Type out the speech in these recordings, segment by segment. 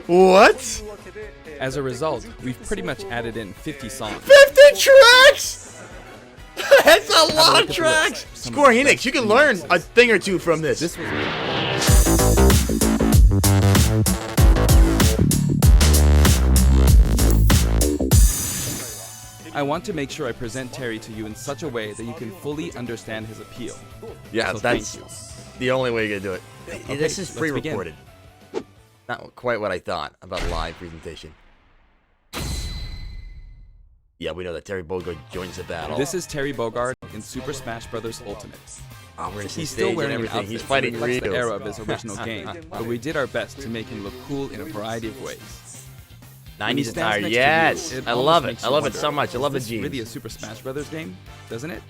What? As a result, we've pretty much added in 50 songs. 50 tracks? That's a lot of at the tracks. lyrics. Some Square of the Enix, best you can indie learn songs. a thing or two from this. This was I want to make sure I present Terry to you in such a way that you can fully understand his appeal. Yeah, So that's thank you. the only way you're gonna do it. Okay, This is let's pre-recorded. Not quite what I thought about live presentation. Yeah, we know that Terry Bogard joins the battle. This is Terry Bogard in Super Smash Bros. Ultimate. Oh, we're He's still wearing an everything. outfit He's fighting that reflects Ryu. the era of his original game, but we did our best to make him look cool in a variety of ways. When he 90s stands attire, next to yes. you, I almost love it. makes I you love it wonder, so much. I love the is this really a jeans. Super Smash Bros. Game, doesn't it?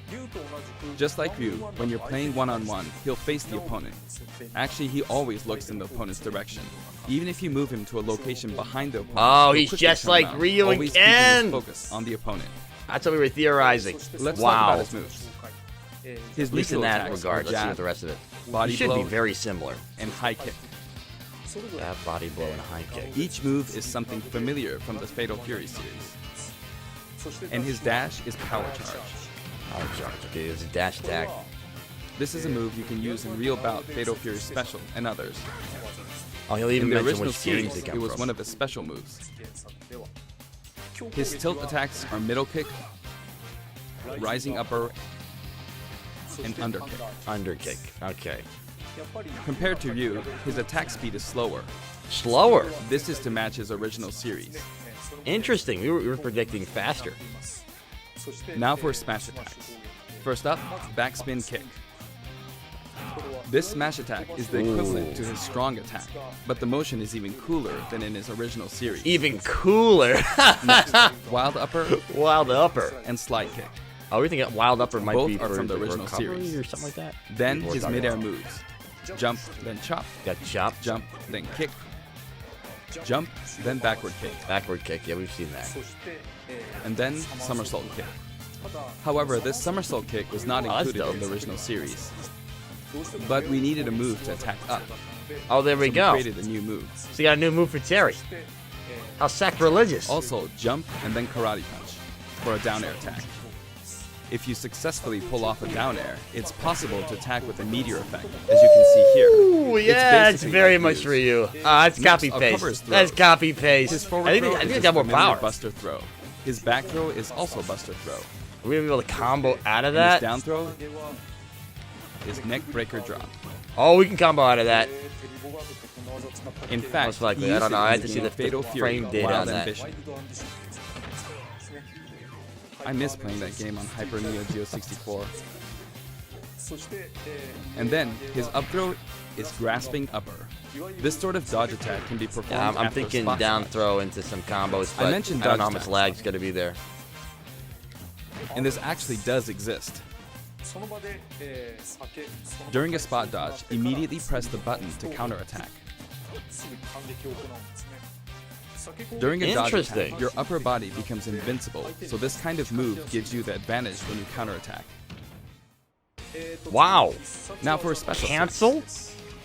Just like Ryu, when you're playing one-on-one, he'll face the opponent. Actually, he always looks in the opponent's direction. Even if you move him to a location behind the opponent, Oh, he'll he's quickly just turn like around, Ryu always keeping his again. focus on the opponent. That's what we were theorizing. Let's talk Wow. about his moves. His At least in neutral that attacks regard. are Let's see what jab, the rest of it. body It should blow, be very similar. and high kick. Jab, body blow, and high kick. Each move is something familiar from the Fatal Fury series. And his dash is power charge. Oh, charge. Okay, there's a dash attack. This is a move you can use in Real Bout, Fatal Fury Special, and others. Oh, he'll In even the mention original which games series, they it come was from. one of his special moves. His tilt attacks are middle kick, rising upper, and underkick. Underkick. Okay. Compared to Ryu, his attack speed is slower. Slower. This is to match his original series. Interesting. We were predicting faster. Now for smash attacks. First up, backspin kick. This smash attack is the equivalent to his strong attack, but the motion is even cooler than in his original series. Even cooler. Next, wild upper Wild upper. and slide kick. Oh, we think wild upper might Both be are for from the for original recovery series. or something like that. Then People were his talking midair about. moves. Jump, then chop, Got chop, jump, then kick, jump, then backward kick, backward kick. Yeah, we've seen that. and then somersault kick. However, this somersault kick was not that's included in dope. the original series. But we needed a move to attack up. Oh, there we So go. we created a new move. So you got a new move for Terry. How sacrilegious. Also, jump and then karate punch for a down air attack. If you successfully pull off a down air, it's possible to attack with a meteor effect, as you can see here. Ooh, yeah, it's basically very like much Ryu's. for you. That's Next, copy I'll cover his paste. throw. That's copy paste. His forward I throw think is it's his got more familiar power. buster throw. His back throw is also buster throw. Are we gonna be able to combo out of And his that? down throw is neck breaker drop. Oh, we can combo out of that. In fact, Most likely. he I used don't it know. I in had to see game the Fatal frame Fury, data Wild on that. Ambition. I miss playing that game on Hyper Neo Geo 64. And then his up throw is grasping upper. This sort of dodge attack can be performed Yeah, I'm after a thinking spot down dodge. throw into some combos, but I mentioned don't know how dodge much attack. lag's gonna be there. And this actually does exist. During a spot dodge, immediately press the button to counterattack. During a dodge Interesting. attack, your upper body becomes invincible, so this kind of move gives you the advantage when you counterattack. Wow. Now for a special Cancel?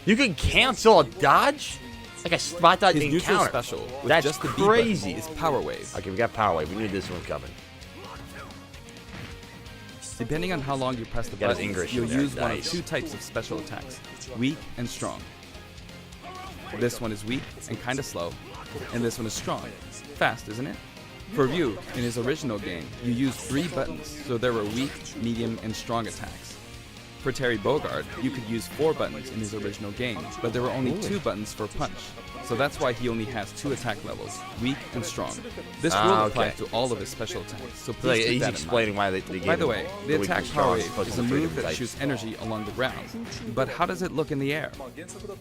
You can cancel a dodge? Like a spot dodge his and neutral counter. special with That's just the B crazy. button is Power Wave. Okay, we got power wave. We knew this one coming. Depending on how long you press the Got his button, English you'll in there, use one of nice. two types of special attacks, weak and strong. This one is weak and kind of slow, and this one is strong. Fast, isn't it? For Ryu, in his original game, you used 3 buttons, so there were weak, medium, and strong attacks. For Terry Bogard, you could use 4 buttons in his original game, but there were only 2 buttons for punch. So that's why he only has 2 attack levels, weak and strong. This rule applies to all of his special attacks, so So please keep he's that in mind. explaining why they gave By the him way, the weak attack and strong power as wave opposed is to a three move different that types. shoots energy along the ground. But how does it look in the air?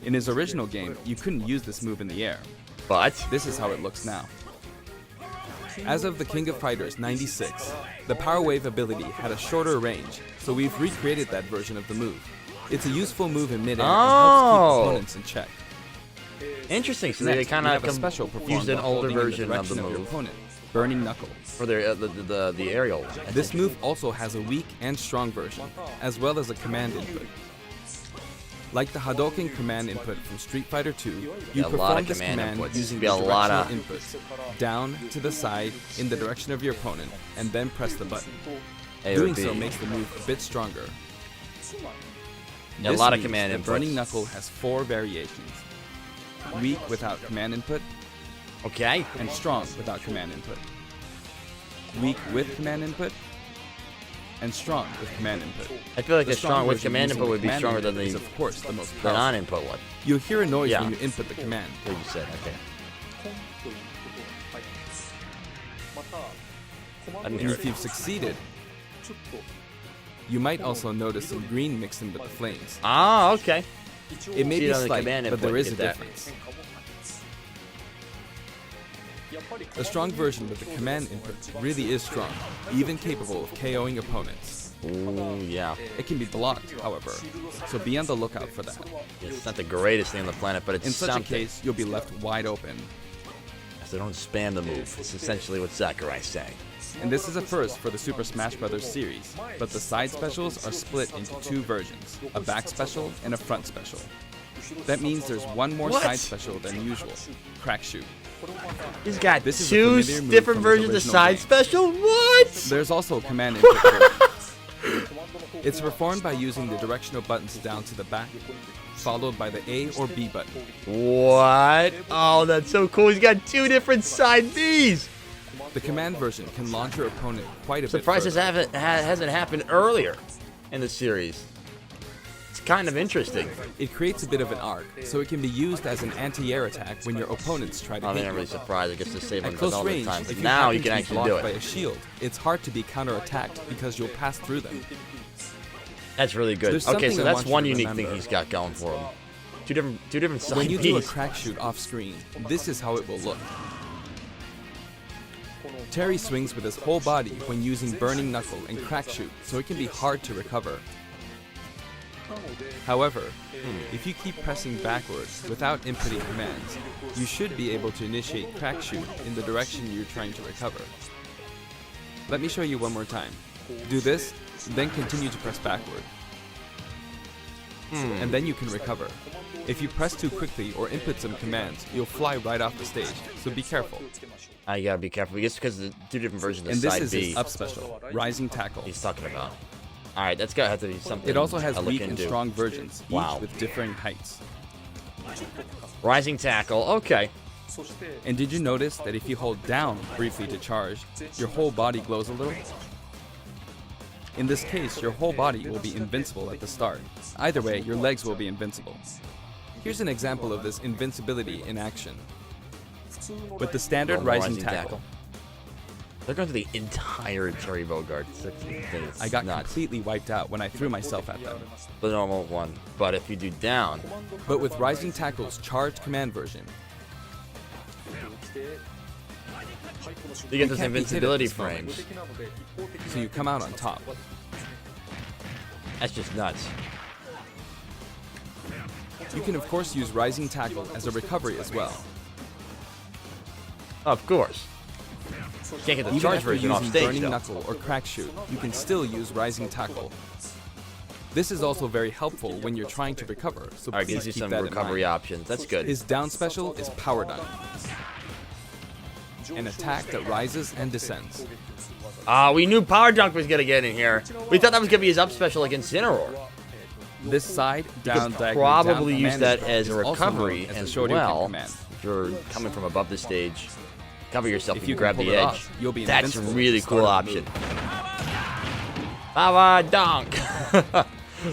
In his original game, you couldn't use this move in the air. But This is how it looks now. As of the King of Fighters 96, the Power Wave ability had a shorter range, so we've recreated that version of the move. It's a useful move in midair and helps keep opponents in check. interesting. So Next, they kind we have a of special performed used an while older holding in the version of direction the your move opponent, Burning Knuckle. for their the aerial. This move also has a weak and strong version, as well as a command input. Like the Hadouken command input from Street Fighter 2, you A lot perform of this command command inputs. using Be the a lot directional of- inputs, down, to the side, in the direction of your opponent, and then press the button. A or Doing B. so makes the move a bit stronger. A This lot of means command the inputs. Burning Knuckle has 4 variations. Weak without command input, Okay. and strong without command input. Weak with command input, and strong with command input. I feel like the strong with version command using input the would be command stronger input than is, the of course, the most the powerful. non-input one. You'll hear a noise Yeah. when you input the command. What you said, okay. I didn't And hear if it. you've succeeded, you might also notice some green mixed in with the flames. Ah, okay. It may See be it on the slight, command but input, there is a get that. difference. The strong version with the command input really is strong, even capable of KOing opponents. Ooh, yeah. It can be blocked, however, so be on the lookout for that. It's not the greatest thing on the planet, but it's In such something. a case, you'll be left wide open. So don't spam the move. It's essentially what Sakurai's saying. And this is a first for the Super Smash Bros. Series, but the side specials are split into 2 versions, a back special and a front special. That means there's one more What? side special than usual, Crack Shoot. He's got This is a 2 familiar move different from his versions of original side game. special? What? There's also a command input version. It's performed by using the directional buttons down to the back, followed by the A or B button. What? Oh, that's so cool. He's got 2 different side Bs. The command version can launch your opponent quite a Surprised bit this further. hasn't happened earlier in the series. It's kind of interesting. It creates a bit of an arc, so it can be used as an anti-air attack when your opponents try to Oh, hit they're you. not really surprised. It gets to save on At close development range, time. if But you now happen you to can be actually blocked do by it. a shield, it's hard to be counterattacked because you'll pass through them. That's really good. There's Okay, something so I that's want you one to unique thing remember. he's got going for him. Two different side When you do a Bs. crack shoot off screen, this is how it will look. Terry swings with his whole body when using Burning Knuckle and Crack Shoot, so it can be hard to recover. However, if you keep pressing backwards without inputting commands, you should be able to initiate Crack Shoot in the direction you're trying to recover. Let me show you one more time. Do this, then continue to press backward. And then you can recover. If you press too quickly or input some commands, you'll fly right off the stage, so be careful. I gotta be careful. Just because the 2 different versions of And this side is B his up special, Rising Tackle. he's talking about. Alright, that's gotta have to be something It also has I look weak and into. strong versions, each Wow. with differing heights. Rising tackle, okay. And did you notice that if you hold down briefly to charge, your whole body glows a little? In this case, your whole body will be invincible at the start. Either way, your legs will be invincible. Here's an example of this invincibility in action. With the standard One more rising tackle, They're going through the entire Terry Bogard thing. It's I got nuts. completely wiped out when I threw myself at them. The normal one. But if you do down, But with Rising Tackle's charged command version, you get those can't be hit at invincibility this moment. frames. so you come out on top. That's just nuts. You can of course use Rising Tackle as a recovery as well. Of course. Can't get the Even charge after version off using stage, Burning though. Knuckle or Crack Shoot, you can still use Rising Tackle. This is also very helpful when you're trying to recover, so Alright, please gives you keep some that in recovery mind. options. That's good. His down special is Power Dunk, an attack that rises and descends. We knew Power Dunk was gonna get in here. We thought that was gonna be his up special against Incineroar. This side You down could diagonally probably down use command that as a is also known recovery as the as Shoryuken well. command. If you're coming from above the stage, cover yourself If if you you can grab pull the it edge. off, you'll be That's a invincible really at the start cool of the option. move. Power Dunk.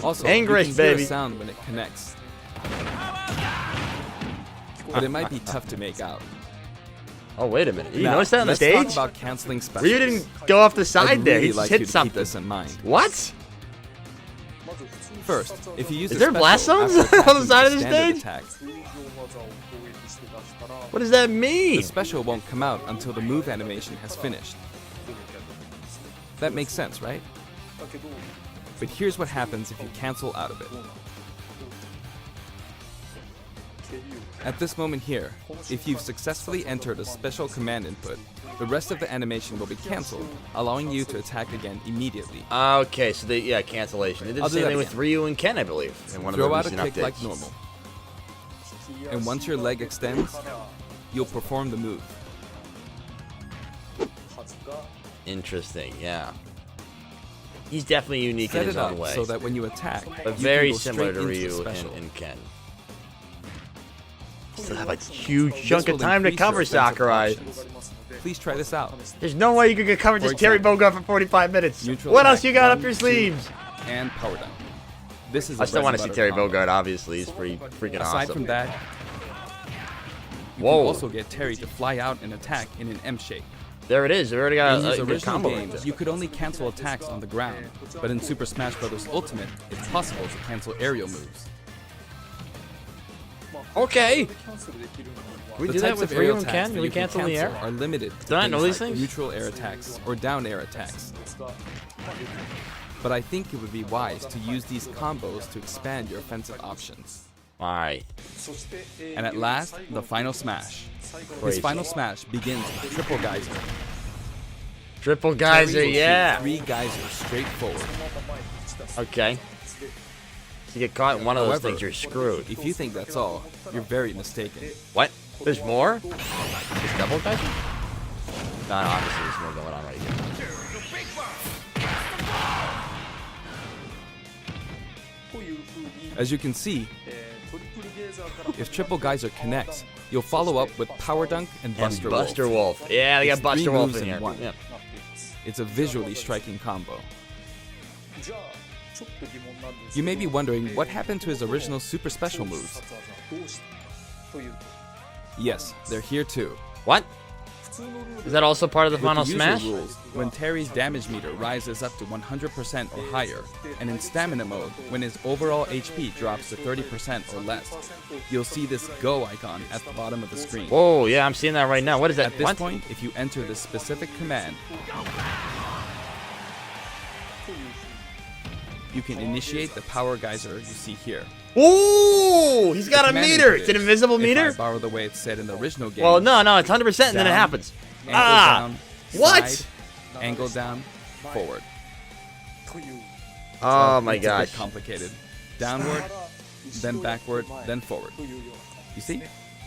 Also, English, you can hear baby. a sound when it connects, but it might be tough to make out. Oh, wait a minute. You Now, notice that on the let's stage? talk about canceling specials. Ryu didn't go off the side I'd there. really He just like you hit to keep something. this in mind. What? First, if you use Is a there special blast zones after on the attacking side with of the standard stage? attack, What does that the mean? special won't come out until the move animation has finished. That makes sense, right? But here's what happens if you cancel out of it. At this moment here, if you've successfully entered a special command input, the rest of the animation will be cancelled, allowing you to attack again immediately. Okay, so cancellation. They did the same thing with Ryu and Ken, I believe, in one of the Throw out a recent kick updates. like normal. And once your leg extends, you'll perform the move. Interesting, yeah. He's definitely unique Set in his it own up way. so that when you attack, But you very can go similar straight to into the Ryu special. and Ken. Still have a huge This chunk of will time to increase your cover, offensive Sakurai. options. Please try this out. There's no way you could cover For just Terry example, Bogard for 45 minutes. neutral What else attack, you got up 1, your 2, sleeves? And power down. This is I a still want to see bread Terry and butter combo. Bogard, obviously. He's pretty freaking Aside awesome. from that, you Whoa. can also get Terry to fly out and attack in an M shape. There it is. We already got In a his good original combo. games, right there. you could only cancel attacks on the ground, but in Super Smash Bros. Ultimate, it's possible to cancel aerial moves. Okay. We The do that types with of Ryu aerial and attacks Ken? that Can we you can cancel in the air? are limited to I know things these like things? neutral air attacks or down air attacks. But I think it would be wise to use these combos to expand your offensive options. Alright. And at last, the final smash. Crazy. His final smash begins with Triple Geyser. Triple geyser, Terry will shoot yeah. 3 geysers straight forward. Okay. If you get caught in one of those However, things, you're screwed. If you think that's all, you're very mistaken. What? There's more? There's double geyser? No, obviously there's more going on right here. As you can see, if Triple Geyser connects, you'll follow up with Power Dunk and Buster And Buster Wolf. Wolf. Yeah, they got It's 3 Buster Wolf moves in in here. one. Yeah. It's a visually striking combo. You may be wondering what happened to his original super special moves. Yes, they're here too. What? Is that also part of the With final the usual smash? rules, when Terry's damage meter rises up to 100% or higher, and in stamina mode, when his overall HP drops to 30% or less, you'll see this go icon at the bottom of the screen. Whoa, yeah, I'm seeing that right now. What is that? At this What? point, if you enter this specific command, you can initiate the power geyser you see here. Ooh, he's got The a command meter. input It's an is, invisible if meter? I borrow the way it's said in the original game. Well, no, it's 100% and then it down, happens. Angle Ah! down, What? side, angle down, forward. Oh my It's a bit gosh. complicated. Downward, then backward, then forward. You see?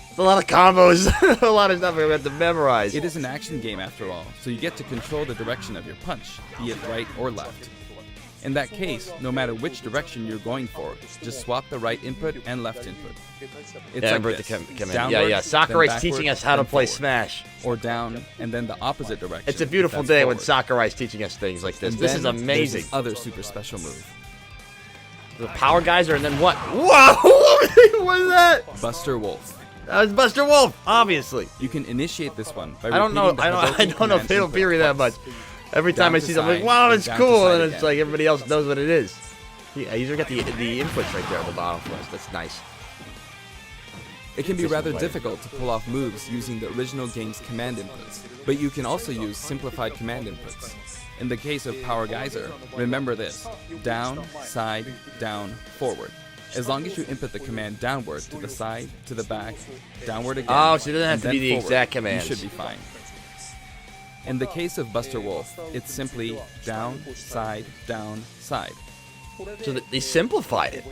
It's a lot of combos. A lot of stuff we have to memorize. It is an action game after all, so you get to control the direction of your punch, be it right or left. In that case, no matter which direction you're going for, just swap the right input and left input. It's Yeah, like Bert, this. come in. Downward, Yeah, then Sakurai's backward, teaching us how to then play forward. Smash. Or down, and then the opposite direction. It's a beautiful That's day when forward. Sakurai's teaching us things like this. And This then is there's amazing. this other super special move. The power geyser and then what? Whoa! What is that? Buster Wolf. That was Buster Wolf, obviously. You can initiate this one by I don't know. repeating the I Hadouken don't know command Fatal input Fury that twice. much. Every time Down I to see something, I'm like, side, wow, and that's down to cool, side and it's again. like everybody else knows what it is. Yeah, usually got the inputs right there at the bottom for us. That's nice. It can be rather Way. difficult to pull off moves using the original game's command inputs, but you can also use simplified command inputs. In the case of Power Geyser, remember this: down, side, down, forward. As long as you input the command downward to the side, to the back, downward again, Oh, so it doesn't have and to then be the forward, exact commands. You should be fine. In the case of Buster Wolf, it's simply down, side, side. So they simplified it.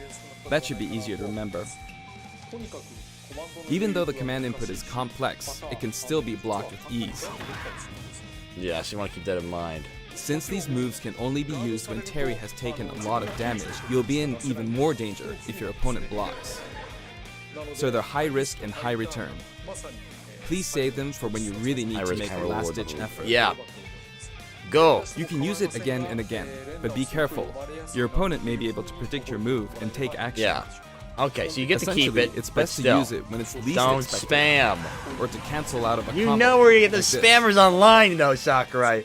That should be easier to remember. Even though the command input is complex, it can still be blocked with ease. Yeah, so you want to keep that in mind. Since these moves can only be used when Terry has taken a lot of damage, you'll be in even more danger if your opponent blocks. So they're high risk and high return. Please save them for when you really need High to risk, make high a reward. last-ditch effort. Yeah. Go. You can use it again and again, but be careful. Your opponent may be able to predict your move and take action. Yeah. Okay, so you get to keep Essentially, it. it's but best to still, use it when it's least don't expected, spam. or to cancel out of a You combo. know where you get the like this. spammers online, Sakurai.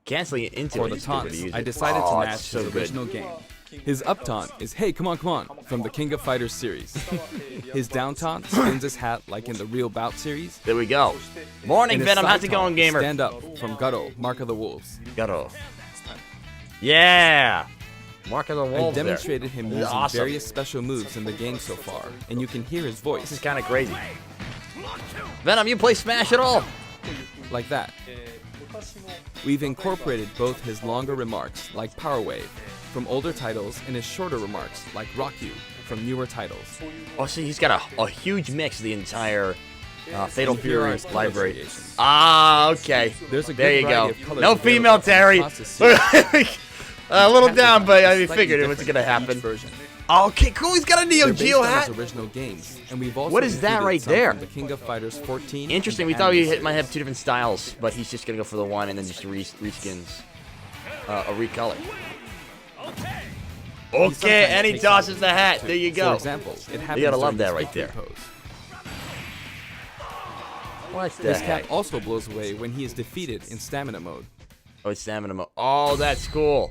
Canceling it into For it the is good to taunts, use I it. decided Oh, to match it's so his good. original game. His up taunt is "Hey, come on," from the King of Fighters series. His down taunt spins his hat like in the Real Bout series. There we go. Morning, And his Venom. side How's it going, taunt, gamer? Stand up from Gutto, Mark of the Wolves. Gutto. Yeah. Marking the I've walls there. demonstrated him This is using awesome. various special moves in the game so far, and you can hear his This voice, is kind of crazy. Venom, you play Smash at all? like that. We've incorporated both his longer remarks, like Power Wave, from older titles, and his shorter remarks, like Rock You, from newer titles. Oh, see, he's got a huge mix of the entire Fatal And here are Fury his color library. variations. Ah, okay. There's a good There you variety go. of colors No available female from Terry. across the series. A little Hat down, design but is I slightly figured it was different gonna in each happen. version. Okay, cool. He's got a Neo They're based Geo on hat. his original games, and we've also What is that included right some there? from the King of Fighters 14. Interesting. and We the thought we anime might have series. two different styles, but he's just gonna go for the one and then just reskins a recolor. Okay, sometimes and he takes tosses on the hat. too. There you For go. example, it happens gotta love during that his right victory there. pose. What the This heck? cat also blows away when he is defeated in stamina mode. Oh, it's stamina mode. Oh, that's cool.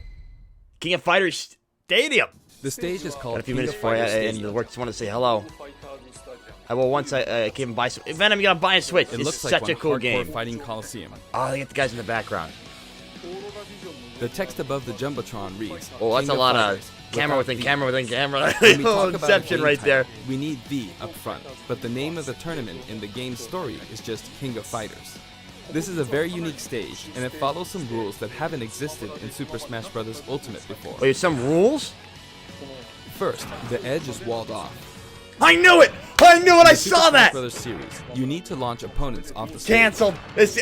King of Fighters Stadium. The stage is Got called a few King minutes of before I Fighters end the Stadium. work. Just want to say hello. Once I came by. Venom, you gotta buy a Switch. It It's looks like such one a cool hardcore game. fighting coliseum. Oh, they get the guys in the background. The text above the jumbotron reads, Oh, that's King a lot of Fighters, camera without within V. camera within camera. When we Oh, talk about a Inception game right type, there. We need V up front, but the name of the tournament in the game's story is just King of Fighters. This is a very unique stage, and it follows some rules that haven't existed in Super Smash Bros. Ultimate before. Wait, some rules? First, the edge is walled off. I knew it! I knew it! I In the Super saw Smash that! Bros. Series, you need to launch opponents off the stage. Canceled. This,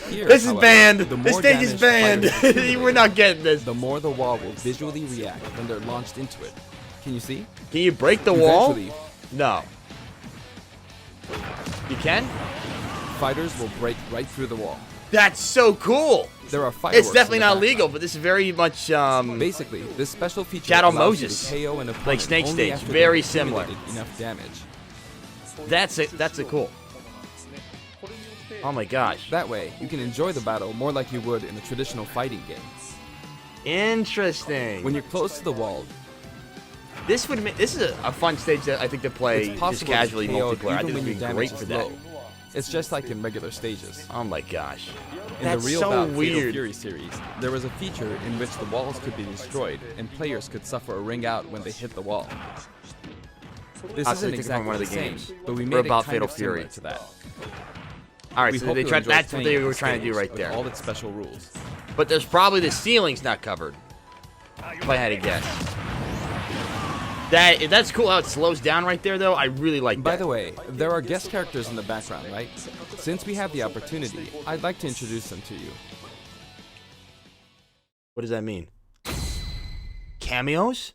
Here, this is however, banned. the This more stage is banned. damage fighters do, We're not getting this. the more the wall will visually react when they're launched into it. Can you see? Can you break the wall? Eventually, No. You can? fighters will break right through the wall. That's so cool. There are fireworks. It's definitely in the not background. legal, but this is very much Basically, this special feature Shadow allows Moses. you to KO an opponent Like Snake only Stage, after very they've similar. accumulated enough damage. that's a cool. Oh my gosh. That way, you can enjoy the battle more like you would in a traditional fighting game. Interesting. When you're close to the wall, This is a fun stage that I think to play it's just possible casually to KO multiplayer. I even think when it your would be damage great is for that. low. It's just like in regular stages. Oh my gosh. In That's the real so bout Fatal weird. Fury series, there was a feature in which the walls could be destroyed and players could suffer a ring out when they hit the wall. This Ah, so they isn't took it from exactly one of the the same, games. but we We're made it about kind Fatal of similar Fury. to that. All right, We so hope they you'll tried, enjoy that's what playing they with were the trying to do stage right with there. all its special rules. But there's probably the ceiling's not covered. If I had to guess. That's cool how it slows down right there, though. I really like that. By the way, there are guest characters in the background, right? Since we have the opportunity, I'd like to introduce them to you. What does that mean? Cameos?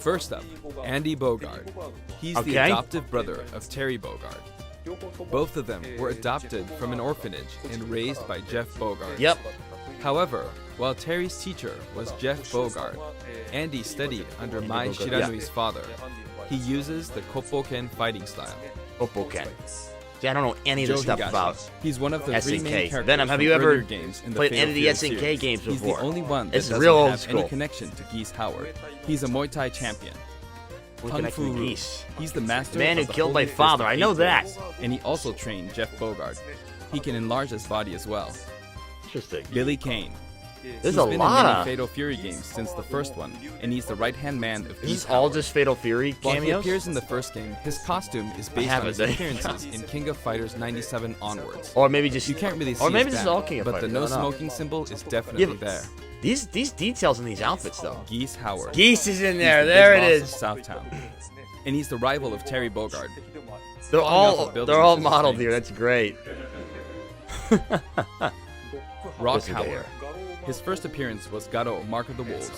First up, Andy Bogard. He's the Okay. adoptive brother of Terry Bogard. Both of them were adopted from an orphanage and raised by Jeff Bogard. Yep. However, while Terry's teacher was Jeff Bogard, Andy studied under Mai Bogard, Shiranui's father. He uses the Koppoken fighting style. Oppoken. See, I don't know any of this Joe stuff Higashi. about. He's one of the three main SNK. characters Venom, have from you ever earlier games in the played Fatal any of the Fury SNK series. games He's before? the only one that It's doesn't real old have school. any connection to Geese Howard. He's a Muay Thai champion. What Kung connection Fu to Ru. Geese? He's the master Man of who the killed Holy my Fist father. of I know Hate that. Rays, and he also trained Jeff Bogard. He can enlarge his body as well. Interesting. Billy Kane. There's He's a been lot in many of. Fatal Fury games since the first one, and he's the right-hand man of Is Geese this all Howard. just Fatal Fury While he cameos? appears in the first game, his costume is based have on it his there. appearances in King of Fighters 97 onwards. Or maybe just. You can't really see Or maybe his this is band, all King of but Fighters. the I no don't know. smoking symbol is definitely Yeah, but there. These details in these outfits, though. Geese Howard. Geese is in He's there. the There big it boss is. of Southtown. And he's the rival of Terry Bogard. They're off of buildings they're all is his modeled thing. here. That's great. Rock What's Howard. there? His first appearance was Garo, Mark of the Wolves.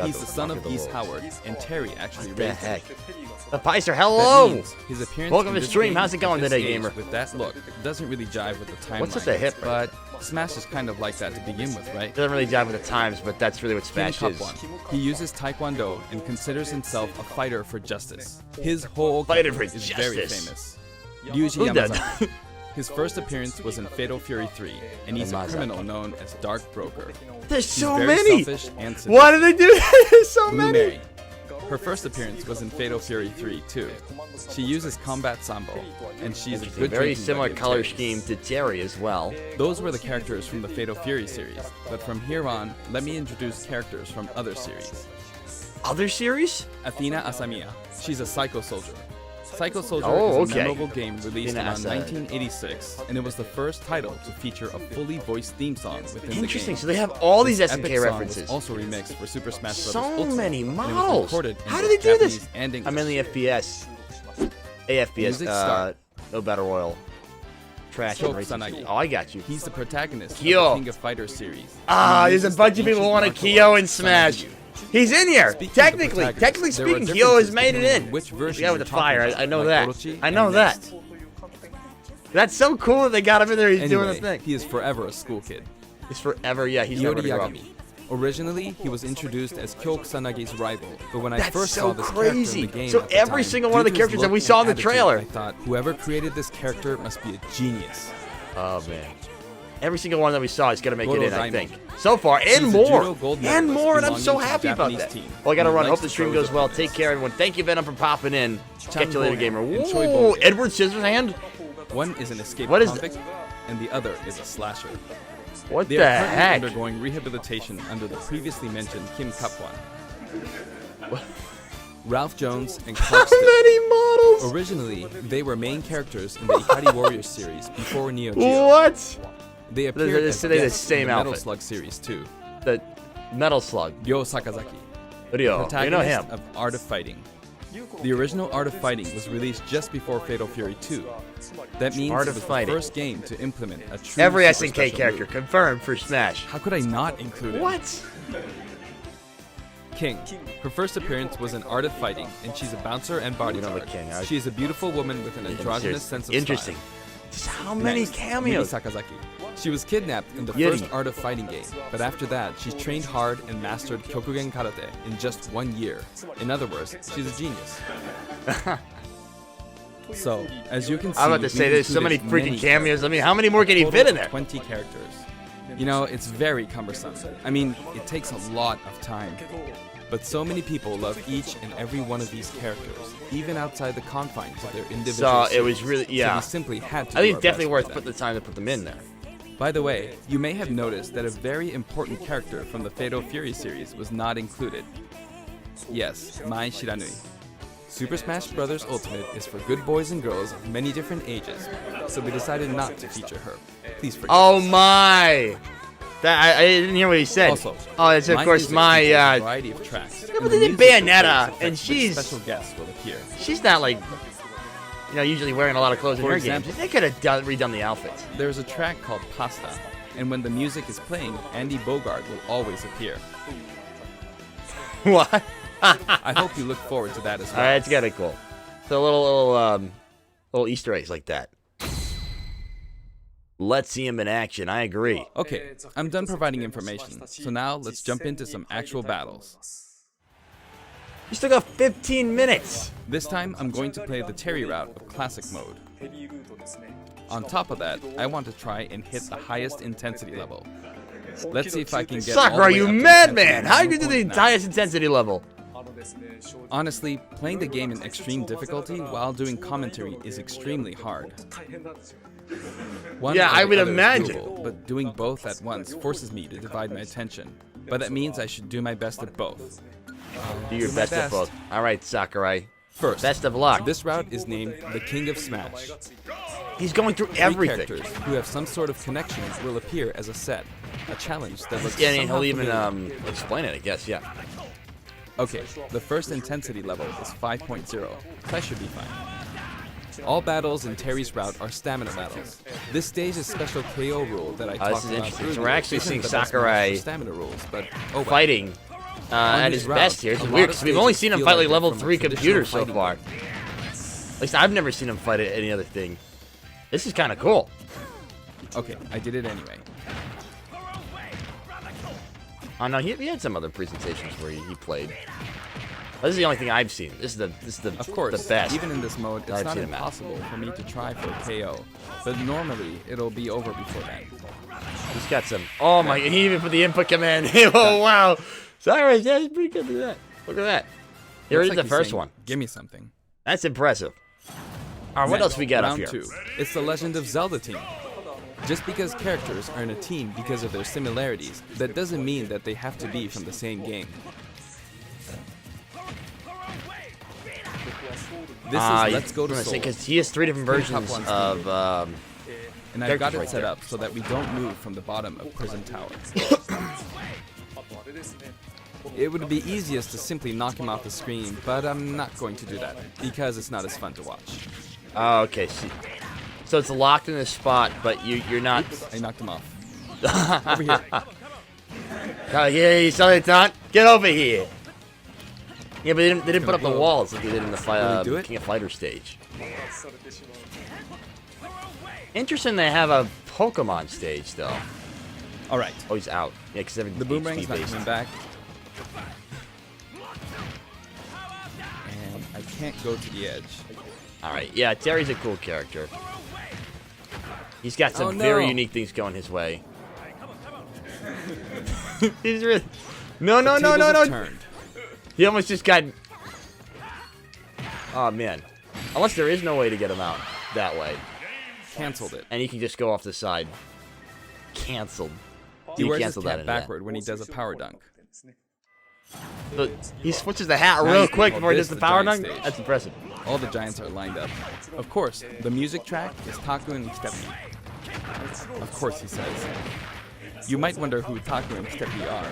He's the son of Geese Howard, and Terry actually What the raised him. heck? The Picer, That hello! means his appearance Welcome in to this stream. game How's it at going this today, age gamer? With that look, doesn't really jive with the timeline. What's with the hip? But Smash is kind of like that to begin with, right? Doesn't really jive with the times, but that's really what King Smash Cup is. one. He uses Taekwondo and considers himself a fighter for justice. His whole Fighter character for is very justice. famous. Yuji Who did? Yamazaki. His first appearance was in Fatal Fury 3, and he's a Yamazaki. criminal known as Dark Broker. There's He's so very many. selfish and sadistic. Why do they do that? There's so Blue many. Mary. Her first appearance was in Fatal Fury 3 too. She uses combat sambo, and she is a good very drinking similar buddy of color Terry's. scheme to Terry as well. Those were the characters from the Fatal Fury series, but from here on, let me introduce characters from other series. Other series? Athena Asamiya. She's a Psycho Soldier. Psycho Soldier Oh, is a okay. memorable game released Athena around Asa- 1986, and it was the first title to feature a fully voiced theme song within the Interesting. game. So they have all these This SNK epic song references. was also remixed for Super Smash Bros. So Ultimate, many and it was models. recorded in How both do they do this? Japanese and English. I'm in the FPS. AFPS. Music start. No Battle Royal. Trash. Shok and racing. Sanagi. Oh, I got you. He's the protagonist Kyo. of the King of Fighters series. Ah, He there's a uses bunch the of people who ancient want a martial Kyo art in Smash. Sanagi. He's in here. Speaking of Technically the protagonist, there speaking, are Kyo has differences made it depending in. on which version Yeah, with you're the fire. talking I know about, that. like Orochi I know and that. Next. That's so cool that they got him in there. He's doing the Anyway, thing. he is forever a school kid. He's forever. Yeah, he's never Yori gonna grow up. Yagami. Originally, he was introduced as Kyo Kusanagi's rival, but when I That's first so saw this crazy. character in the game So at the every time, single one of due the to his characters that we look saw in and the attitude, trailer- I thought whoever created this character must be a genius. Oh man. Every single one that we saw is gonna make it Goro in, I Daimon. think. So far, and He's a more, judo gold and medalist more, and I'm belonging so to the happy about Japanese that. team. Well, I gotta He run. likes Hope the to stream throw goes his well. opponents. Take care, everyone. Thank you, Venom, for popping in. Catch you later, Bogan gamer. and Choi Whoa, Bogan. Edward Scissorhand. One is an escaped What is convict, and the other is a slasher. What They the are currently heck? undergoing rehabilitation under the previously mentioned Kim Kapwan. Ralph Jones and How Clark Still. many models? Originally, they were main characters in the Ikari Warriors series before Neo Geo. What? They appeared as so they the guests same in the Metal outfit. Slug series too. The Metal Slug. Ryo Sakazaki, Ryo. You know protagonist him. of Art of Fighting. The original Art of Fighting was released just before Fatal Fury 2. That means Art it of was Fighting. the first game to implement a true Every super SNK special character move. confirmed for Smash. How could I not include it? What? King. Her first appearance was in Art of Fighting, and she's a bouncer and bodyguard. the King. She is a beautiful woman with an androgynous sense of Interesting. style. Just how many Next, cameos? Yuri Sakazaki. She was kidnapped in the Yuri. first Art of Fighting game, but after that, she trained hard and mastered Kyokugen Karate in just 1 year. In other words, she's a genius. So, as you can see, I'm about to say we've there's so many included freaking cameos. I mean, how many more can he total fit in of there? 20 characters. You know, it's very cumbersome. I mean, it takes a lot of time. But so many people love each and every one of these characters, even outside the confines of their individual So it was series. really, So yeah. we simply had to I do think our it's definitely best worth with putting them. the time to put them in there. By the way, you may have noticed that a very important character from the Fatal Fury series was not included. Yes, Mai Shiranui. Super Smash Bros. Ultimate is for good boys and girls of many different ages, so we decided not to feature her. Please forgive Oh us. my! That I didn't hear what he said. Also, Oh, it's of my course music my. features a variety of tracks. but and they the did music Bayonetta, affects and which she's- special guests will appear. She's not like, usually wearing a lot of clothes in For her example- games. They could have redone the outfits. There's a track called Pasta, and when the music is playing, Andy Bogard will always appear. What? I hope you look forward to that as well. Alright, it's kind of cool. So little Easter eggs like that. Let's see him in action. I agree. Okay, I'm done providing information, so now let's jump into some actual battles. You still got 15 minutes. This time, I'm going to play the Terry route of Classic Mode. On top of that, I want to try and hit the highest intensity level. Let's see if I can get all Sakura, the are way you up to madman? How do you do the 1.9. highest intensity level? Honestly, playing the game in extreme difficulty while doing commentary is extremely hard. One Yeah, or I the would other is imagine. doable, but doing both at once forces me to divide my attention. But that means I should do my best at both. Do your my best at best. both. Alright, Sakurai. First, Best of luck. this route is named the King of Smash. He's going through Three everything. characters who have some sort of connection will appear as a set. A challenge that looks Yeah, and somehow he'll even familiar. explain it, I guess, yeah. Okay, the first intensity level is 5.0, so I should be fine. All battles in Terry's route are stamina battles. This stage's special KO rule that I this talked is about interesting. So earlier we're actually isn't seeing the best match Sakurai for stamina rules, but oh well. Fighting at his his route, best here. It's a lot weird of because we've only stages seen him feel fight like like they're level from a 3 traditional computers so fighting far. At least I've never seen him fight at any other thing. This is kind of cool. Okay, I did it anyway. Oh no, he had some other presentations where he played. This is the only thing I've seen. This is the Of course, the best. even in this mode, it's I've not seen him at. impossible for me to try for a KO, but normally it'll be over before that. He's got some. Oh my! He even put the input command. Oh wow! Sorry, yeah, he's pretty good at that. Look at that. Here Looks is like the he's first saying, one. Give me something. That's impressive. All right, what else we got up Round here? 2. It's the Legend of Zelda team. Just because characters are in a team because of their similarities, that doesn't mean that they have to be from the same game. This is Let's Go to Seoul. Because he has 3 different versions of. And I've got it right set there. up so that we don't move from the bottom of Prison Tower. It would be easiest to simply knock him off the screen, but I'm not going to do that because it's not as fun to watch. Oh, okay. So it's locked in this spot, but you're not. I knocked him off. Over here. Oh, yeah, you saw that taunt? Get over here. Yeah, but they didn't put up the walls like they did in the King of Fighters stage. Interesting they have a Pokemon stage, though. All right. Oh, he's out. Yeah, because The boomerang's not coming back. And I can't go to the edge. All right, yeah, Terry's a cool character. He's got some Oh, no. very unique things going his way. He's really... No. Turned. He almost just got... Oh, man. Unless there is no way to get him out that way. Canceled it. And he can just go off the side. Canceled. He wears his canceled that cap into that. backward when he does a power dunk. Look, he switches the hat Now real you can quick call before he this does the the power giant dunk. stage. That's impressive. All the giants are lined up. Of course, the music track is Taku and Stepney. Of course, he says. You might wonder who Taku and Stepney are.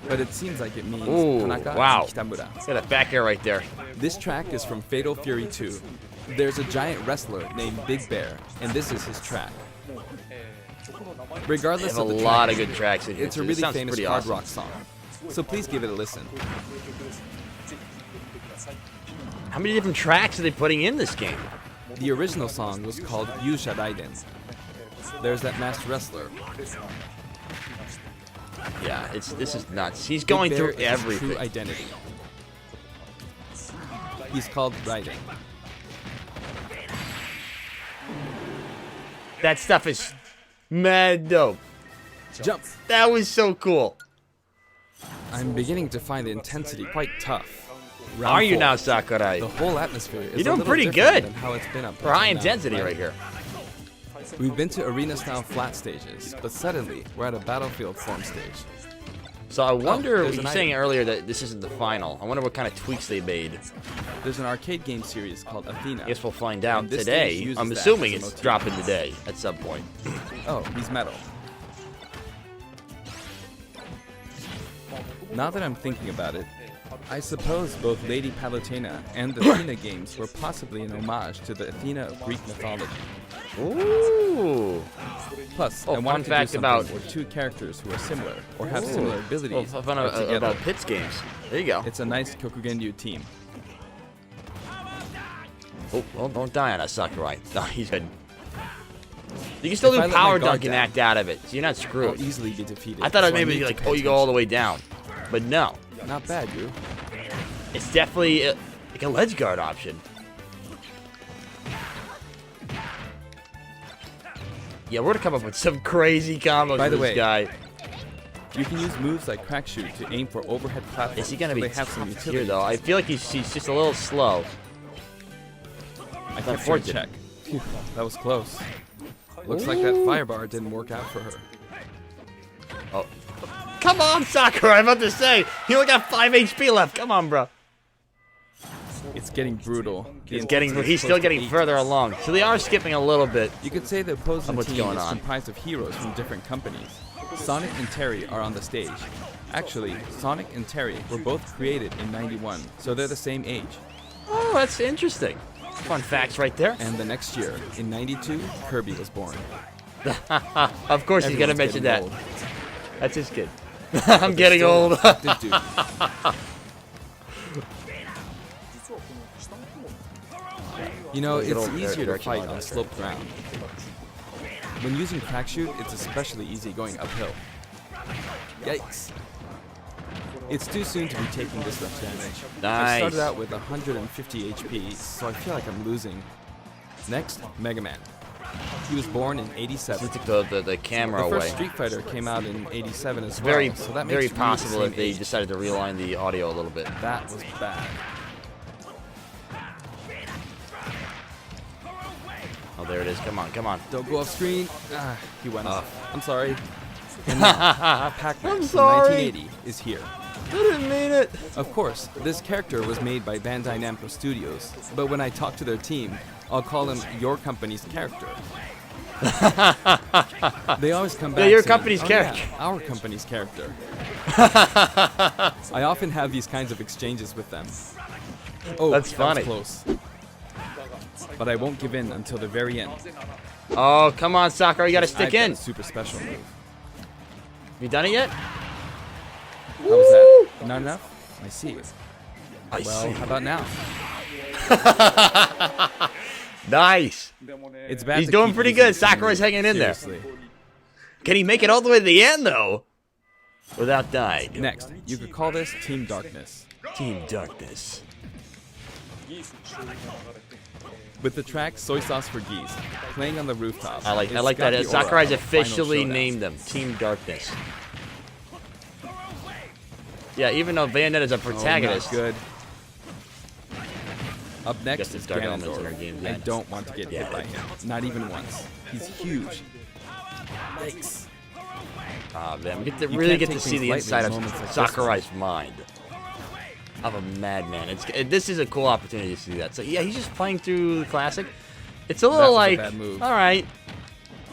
But it seems like it means Ooh, Tanaka wow. and Kitamura. Got a back air right there. This track is from Fatal Fury 2. There's a giant wrestler named Big Bear, and this is his track. They Regardless have a of the lot track, of good tracks in here. it's a too. really This sounds famous pretty hard awesome. rock song. So please give it a listen. How many different tracks are they putting in this game? The original song was called Yusha Raiden. There's that masked wrestler. Yeah, this is nuts. He's Big going Bear through is his everything. true identity. He's called Raiden. That stuff is mad dope. Jump! That was so cool. I'm beginning to find the intensity quite tough. Round Are you 4. now, Sakurai? The whole atmosphere is You're a doing little pretty different good. than how it's been up For high until now, intensity right here. We've been to arena-style flat stages, but suddenly we're at a battlefield form stage. So I wonder, there's you an were saying item. earlier that this isn't the final. I wonder what kind of tweaks they made. There's an arcade game series called Athena. I guess we'll find out And this today. stage uses I'm that assuming as a it's motif. dropping today at some point. Oh, he's metal. Now that I'm thinking about it, I suppose both Lady Palutena and the Athena games were possibly an homage to the Athena of Greek mythology. Ooh. Plus, Oh, I fun wanted to do fact something about- where two characters who are similar or have similar Well, abilities fun are together. about Pitts games. There you go. It's a nice Kokugenryu team. Oh, well, don't die on us, Sakurai. No, he's good. You can still If I do let my power guard dunk and down, act out of it, so you're not I'll screwed. easily be defeated. I thought so it maybe need to like, pay oh, you go all the attention. way down. But no. Not bad, you. It's definitely like a ledge guard option. Yeah, we're gonna come up with some crazy combos By with the this way, guy. You can use moves like crack shoot to aim for overhead platforms. Is he gonna so be they have some here utility. though? I feel like he's just a little slow. I kept trying to unfortunate. check. Phew, that was close. Looks like that fire bar didn't work out for her. Oh, come on, Sakurai! I'm about to say he only got 5 HP left. Come on, bro. It's getting brutal. The He's intensity is still close to getting 8. further along. So they are skipping a little bit. You could say the opposing What's team going is on? comprised of heroes from different companies. Sonic and Terry are on the stage. Actually, Sonic and Terry were both created in '91, so they're the same age. Oh, that's interesting. Fun facts right there. And the next year, in '92, Kirby was born. Of course he's gonna Everyone's mention getting that. old. That's his kid. But I'm they're getting still old. active duty. You know, Get it's over there, easier to direction fight line on back sloped ground. When using crack shoot, it's especially easy going uphill. Yikes. It's too soon to be taking this much damage. I Nice. started out with 150 HP, so I feel like I'm losing. Next, Mega Man. He was born in 87. He took the camera The away. first Street Fighter came out in 87 as well. Very, so that very makes possible Ryu if the they same age. decided to realign the audio a little bit. That was bad. Oh, there it is. Come on, come on. Don't go off screen. Ah, he went off. I'm sorry. And now, Pac-Man I'm from sorry. 1980 is here. I didn't mean it. Of course, this character was made by Bandai Namco Studios, but when I talk to their team, I'll call him your company's character. They always come back your saying, company's "Oh, character." Yeah, our company's character. I often have these kinds of exchanges with them. Oh, That's that funny. was close. But I won't give in until the very end. Oh, come on, Sakurai. You got to I've stick got in. a super special move. You done it yet? How was that? Not enough? I see. I Well, see. how about now? Nice. It's bad He's to doing keep pretty using good. the same Sakurai's move. hanging in there. Seriously. Can he make it all the way to the end, though? Without dying. Next, you could call this Team Darkness. Team Darkness. With the track Soy Sauce for Geese playing on the rooftop. I like it's that. got the aura Sakurai's of a final officially showdown. named them Team Darkness. Yeah, even though Bayonetta's a protagonist. Oh, not good. Up Guess next there's is dark elements in our Ganondorf. games, I yeah. don't want to get Yeah. hit by him. Not even once. He's huge. Yikes. Ah, man, we You really can't get to take see things the lightly inside in of moments like this Sakurai's mind. Of a madman. This is a cool opportunity to see that. So yeah, he's just playing through the classic. It's a That little was a like, bad move. all right,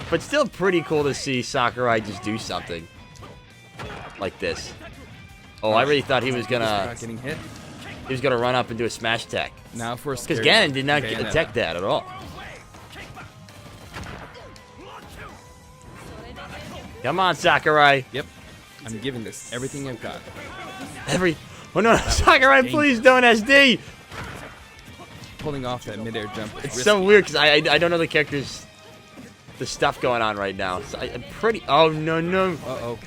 but still pretty cool to see Sakurai just do something like this. Oh, I really thought he was gonna Not getting hit. run up and do a smash attack. Now for a Because scary Ganon did not Bayonetta. attack that at all. Come on, Sakurai. Yep. I'm giving this everything I've got. Oh no, Sakurai, please don't SD. Pulling off that midair jump was It's risky. so weird because I don't know the characters, the stuff going on right now. So I'm pretty. Oh no no. Uh-oh.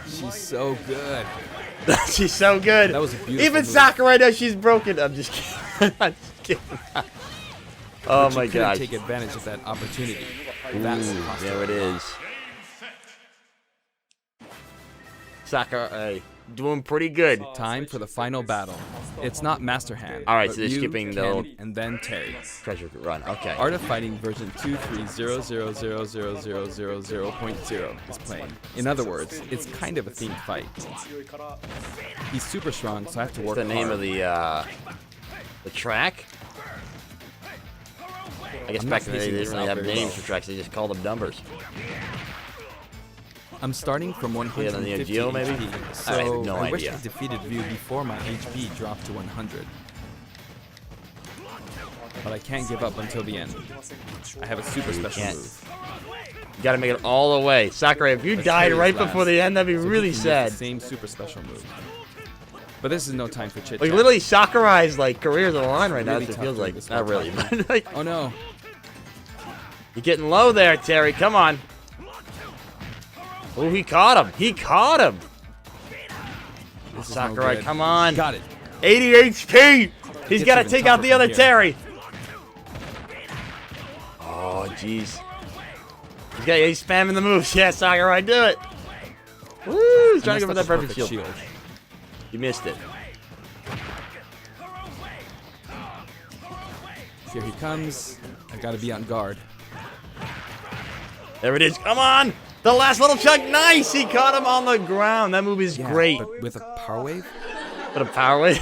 She's so good. She's so good. That was a beautiful Even move. Sakurai knows she's broken. I'm just kidding. I'm just kidding. Oh But my you couldn't gosh. take advantage of that opportunity. That's Ooh, hostile. there it is. Sakurai doing pretty good. Time for the final battle. It's not Master Hand. All right, but so they're you, skipping the Ken, little- and then Terry. Treasure run. Okay. Art of Fighting version 230000000.0 is playing. In other words, it's kind of a themed fight. He's super strong, so I have to work What's the name hard. of the track? I guess I'm back not in the day they pacing didn't this really out have very names well. for tracks. They just called them numbers. I'm starting from 150 Neo Geo, maybe? HP, so I have no I wish idea. I defeated Ryu before my HP dropped to 100. But I can't give up until the end. I have a super special can't. move. You gotta make it all the way. Sakurai, if you But died Terry's right last, before the end, that'd be so he really can use sad. the same super special move. But this is no time for chit Like chat. literally, Sakurai's like career's on the line right now. Really It tough feels doing like this not while really, talking. but like Oh no! you're getting low there, Terry. Come on. Oh, he caught him. He caught him. This is no Sakurai, good. come on. Got it. 80 HP. He's Gets got to even take out tougher the from other here. Terry. Oh, jeez. He's spamming the moves. Yeah, Sakurai, do it. Woo! He's trying to go for that perfect shield. You missed it. Here he comes. I gotta be on guard. There it is. Come on. The last little chunk. Nice. He caught him on the ground. That move is Yeah, great. but with a power wave? What a power wave.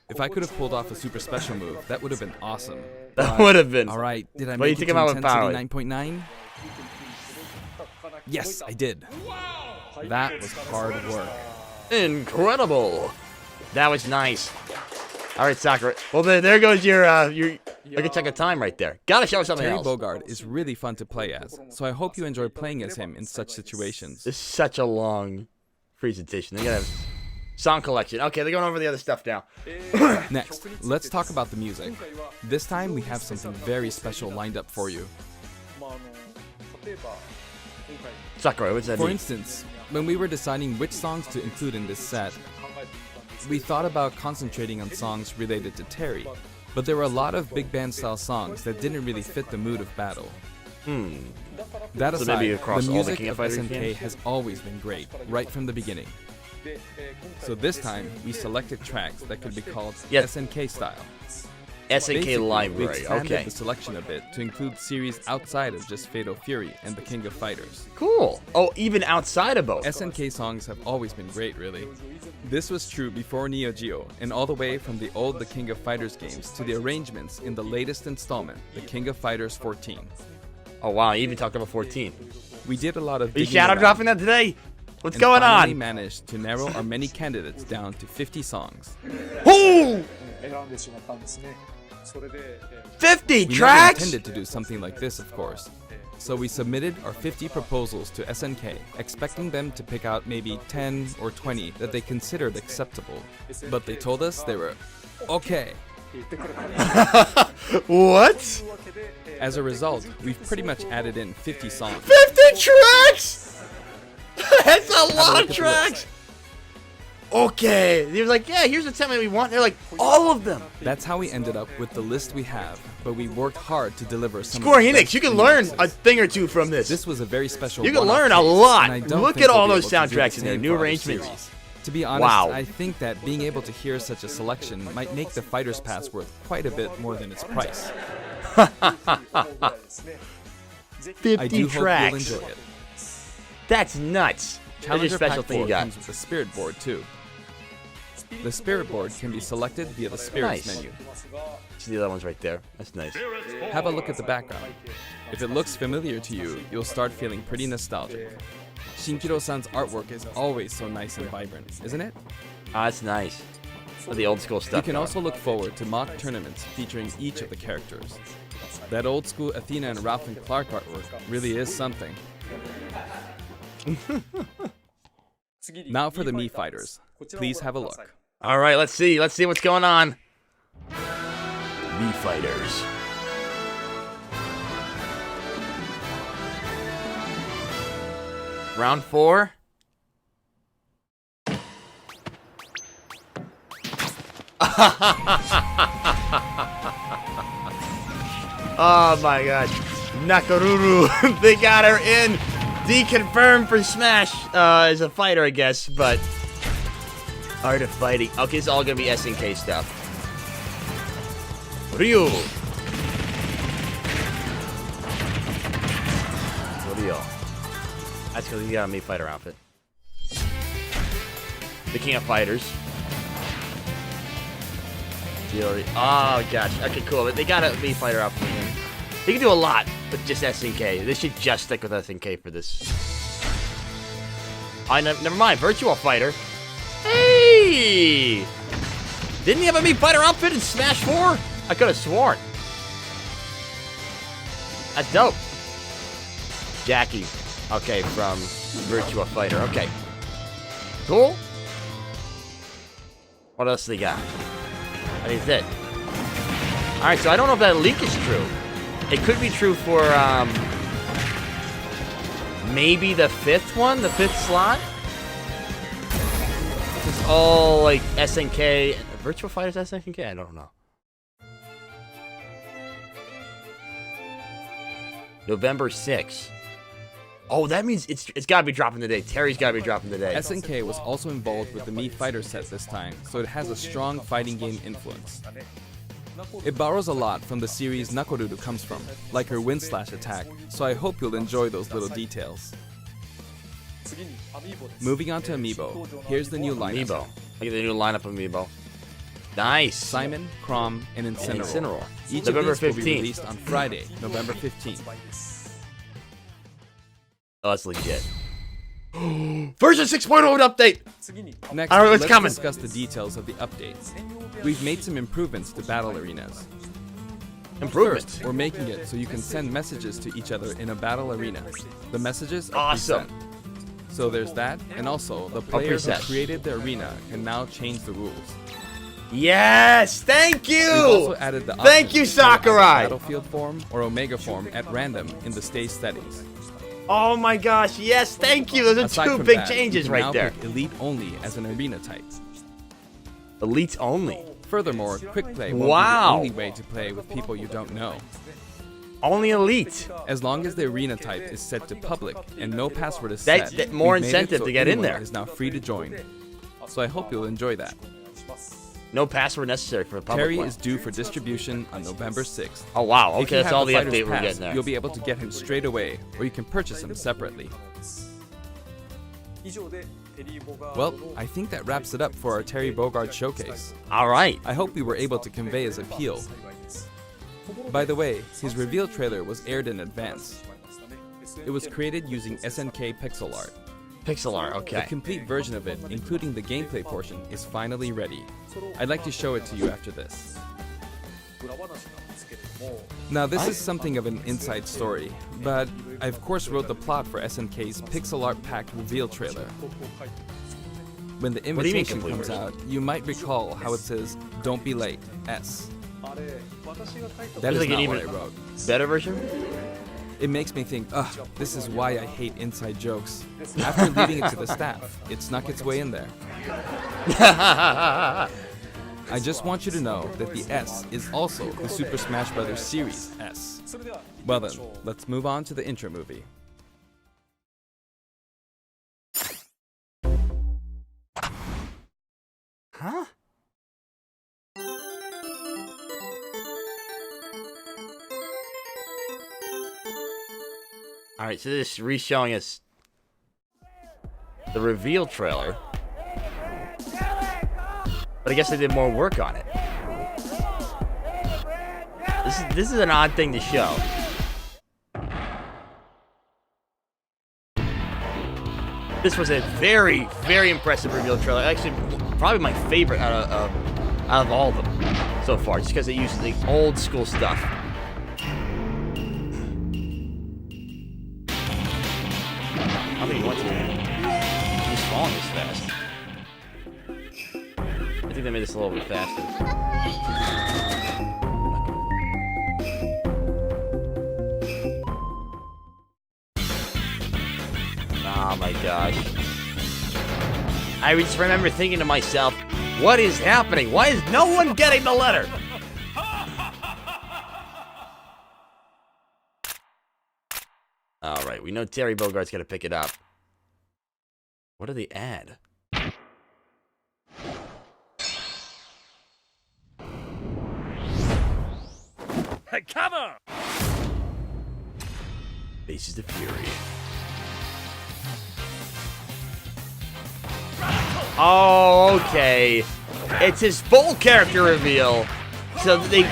If I could have pulled off a super special move, that would have been awesome. That would have been. All right, did I But make you it took to him out with power. intensity 9.9? Yes, I did. That was hard work. Incredible. That was nice. All right, Sakurai. Well, there goes your like a check of time right there. Gotta show us something Terry else. Bogard is really fun to play as, so I hope you enjoy playing as him in such situations. This is such a long presentation. They gotta have song collection. Okay, they're going over the other stuff now. Next, let's talk about the music. This time we have something very special lined up for you. Sakurai, what's that For mean? instance, when we were deciding which songs to include in this set, we thought about concentrating on songs related to Terry. But there were a lot of big band style songs that didn't really fit the mood of battle. That So aside, maybe across the all the music King of of Fighters SNK games? has always been great, right from the beginning. So this time, we selected tracks that could be called Yes. SNK style. SNK Basically, we library. expanded Okay. the selection a bit to include series outside of just Fatal Fury and the King of Fighters. Cool. Oh, even outside of both. SNK songs have always been great, really. This was true before Neo Geo, and all the way from the old The King of Fighters games to the arrangements in the latest installment, The King of Fighters 14. Oh wow, you even talked about 14. We did a lot of Are you digging shadow around dropping that today? What's and going finally on? managed to narrow our many candidates down to 50 songs. Ooh! 50 We never tracks? intended to do something like this, of course. So we submitted our 50 proposals to SNK, expecting them to pick out maybe 10 or 20 that they considered acceptable. But they told us they were okay. What? As a result, we've pretty much added in 50 songs. 50 tracks? That's a lot look of at the tracks. Okay. He was like, yeah, here's the 10 we want. They're like, all of them. That's how we ended up with the list we have, but we worked hard to deliver some Square of the Enix, best you can learn a remixes. thing or two from this. This was a very special You can one-off learn a case, lot. and I don't Look think at all we'll be those able to do the soundtracks in there, same new for other arrangements. series. To be honest, Wow. I think that being able to hear such a selection might make the Fighter's Pass worth quite a bit more than its price. 50 I do hope tracks. you'll enjoy it. That's nuts. That's Challenger a special Pack thing you 4 got. comes with the Spirit Board too. The Spirit Board can be selected via the Spirits Nice. menu. See the other ones right there. That's nice. Have a look at the background. If it looks familiar to you, you'll start feeling pretty nostalgic. Shinkiro-san's artwork is always so nice and vibrant, isn't it? Ah, that's nice. The old school You stuff. can also look forward to mock tournaments featuring each of the characters. That old school Athena and Ralph and Clark artwork really is something. Now for the Mii Fighters. Please have a look. All right, let's see. Let's see what's going on. Mii Fighters. Round 4. Oh my god. Nakaruru. They got her in. Deconfirmed for Smash as a fighter, I guess, but Art of Fighting. Okay, it's all gonna be SNK stuff. Ryu. Ryu. That's because he got a Mii Fighter outfit. The King of Fighters. Oh, gosh. Okay, cool. They got a Mii Fighter outfit for him. He can do a lot with just SNK. They should just stick with SNK for this. Never mind. Virtual Fighter. Hey! Didn't he have a Mii Fighter outfit in Smash 4? I could have sworn. That's dope. Jackie. Okay, from Virtua Fighter. Okay. Cool. What else they got? I think that's it. Alright, so I don't know if that leak is true. It could be true for, maybe the 5th one? The 5th slot? It's all, like, SNK. Virtual Fighters SNK? I don't know. November 6th. Oh, that means it's got to be dropping today. Terry's got to be dropping today. SNK was also involved with the Mii Fighter set this time, so it has a strong fighting game influence. It borrows a lot from the series Nakoruru comes from, like her wind slash attack, so I hope you'll enjoy those little details. Moving on to Amiibo, here's the new lineup. Amiibo. I get the new lineup of Amiibo. Nice. Simon, Chrom, and Incineroar. Incineroar. Each November of these will be 15th. released on Friday, November 15th. Oh, that's legit. Version 6.0 update! Next, All right, what's let's coming? discuss the details of the updates. We've made some improvements to battle arenas. Improvement. First, we're making it so you can send messages to each other in a battle arena. The messages are Awesome. preset. So there's that, and also the player who preset. created the arena can now change the rules. Yes! Thank We've also you! added the Thank option you, to play either Sakurai! Battlefield form or Omega form at random in the stage settings. Oh my gosh, yes, thank you! Those are Aside two from big that, changes you can right now there. pick Elite only as an arena type. Elite only. Furthermore, quick play won't Wow. be the only way to play with people you don't know. Only elite. As long as the arena type is set to public and no password is That's set, more we've made it incentive so to get in anyone there. is now free to join. So I hope you'll enjoy that. No password necessary for a public Terry one. is due for distribution on November 6th. Oh, wow. If Okay, you that's have all the Fighter's update we're Pass, getting there. You'll be able to get him straight away, or you can purchase him separately. Well, I think that wraps it up for our Terry Bogard showcase. All right. I hope we were able to convey his appeal. By the way, his reveal trailer was aired in advance. It was created using SNK pixel art. Pixel art, The okay. complete version of it, including the gameplay portion, is finally ready. I'd like to show it to you after this. Now this is something of an inside story, but I of course wrote the plot for SNK's pixel art packed reveal trailer. When the do you mean invitation complete comes version? out, you might recall how it says, "Don't be late, S." That There's is like an not what I even- wrote. Better version? It makes me think, ugh, this is why I hate inside jokes. After leaving it to the staff, it snuck its way in there. I just want you to know that the S is also the Super Smash Bros. Series S. Well then, let's move on to the intro movie. Huh? All right, so this is re-showing us the reveal trailer. But I guess they did more work on it. This is an odd thing to show. This was a very, very impressive reveal trailer. Actually, probably my favorite out of all of them so far, just because it uses the old school stuff. I don't think he went to. He's falling this fast. I think they made this a little bit faster. Oh my gosh. I just remember thinking to myself, what is happening? Why is no one getting the letter? Alright, we know Terry Bogard's got to pick it up. What did they add? Cover! Faces the Fury. Oh, okay. It's his full character reveal. So they...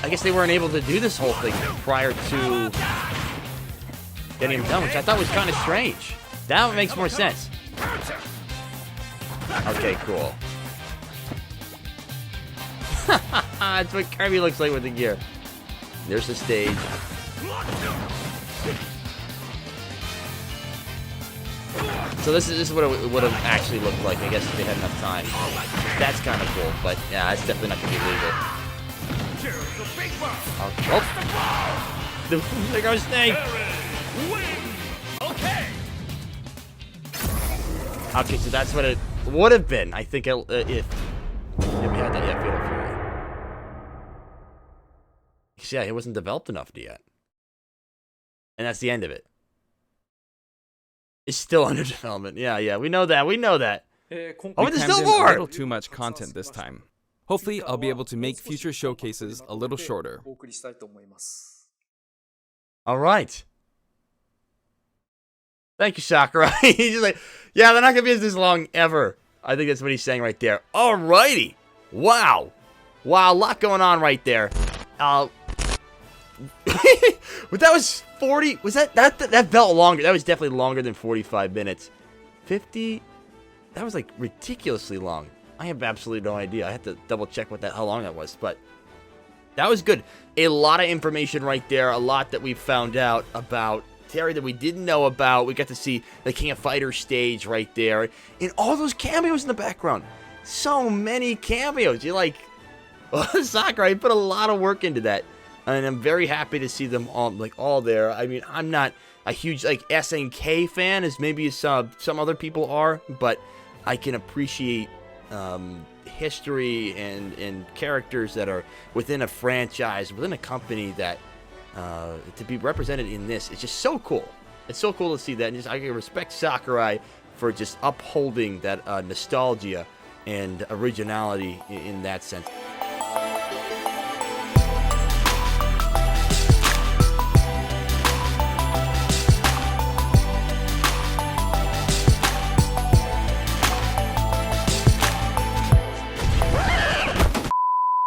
I guess they weren't able to do this whole thing prior to getting him done, which I thought was kind of strange. That makes more sense. Okay, cool. That's what Kirby looks like with the gear. There's the stage. So this is what it would have actually looked like, I guess, if they had enough time. That's kind of cool, but yeah, that's definitely not going to be legal. Oh, there goes Snake. Okay, so that's what it would have been, I think, if we had that yet, Fatal Fury. Yeah, it wasn't developed enough yet. And that's the end of it. It's still under development. Yeah, we know that. Oh, but there's still crammed in a more! little too much content this time. Hopefully, I'll be able to make future showcases a little shorter. All right. Thank you, Sakurai. He's just like, yeah, they're not going to be this long ever. I think that's what he's saying right there. All righty. Wow, a lot going on right there. But that was 40. Was that felt longer? That was definitely longer than 45 minutes. 50. That was like ridiculously long. I have absolutely no idea. I have to double check how long that was, but that was good. A lot of information right there. A lot that we found out about Terry that we didn't know about. We got to see the King of Fighters stage right there, and all those cameos in the background. So many cameos. You're like, Sakurai put a lot of work into that. And I'm very happy to see them all there. I mean, I'm not a huge SNK fan as maybe some other people are, but I can appreciate history and characters that are within a franchise, within a company that to be represented in this, it's just so cool. It's so cool to see that, and just I can respect Sakurai for just upholding that nostalgia and originality in that sense.